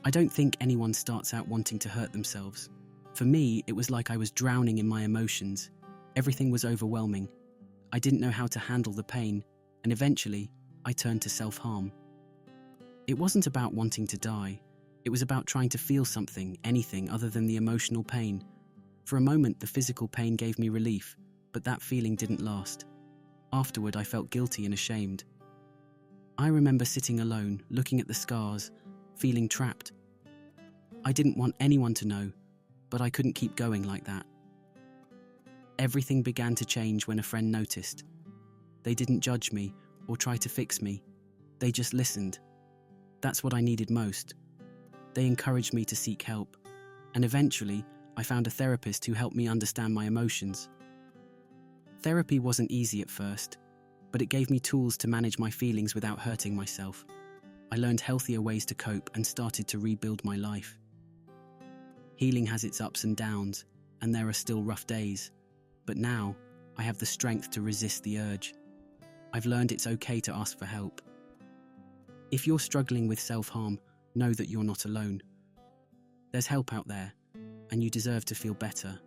I don't think anyone starts out wanting to hurt themselves. For me, it was like I was drowning in my emotions. Everything was overwhelming. I didn't know how to handle the pain, and eventually, I turned to self-harm. It wasn't about wanting to die. It was about trying to feel something, anything other than the emotional pain. For a moment, the physical pain gave me relief, but that feeling didn't last. Afterward, I felt guilty and ashamed. I remember sitting alone, looking at the scars, feeling trapped. I didn't want anyone to know, but I couldn't keep going like that. Everything began to change when a friend noticed. They didn't judge me or try to fix me. They just listened. That's what I needed most. They encouraged me to seek help, and eventually, I found a therapist who helped me understand my emotions. Therapy wasn't easy at first, but it gave me tools to manage my feelings without hurting myself. I learned healthier ways to cope and started to rebuild my life. Healing has its ups and downs, and there are still rough days, but now I have the strength to resist the urge. I've learned it's okay to ask for help. If you're struggling with self-harm, know that you're not alone. There's help out there, and you deserve to feel better.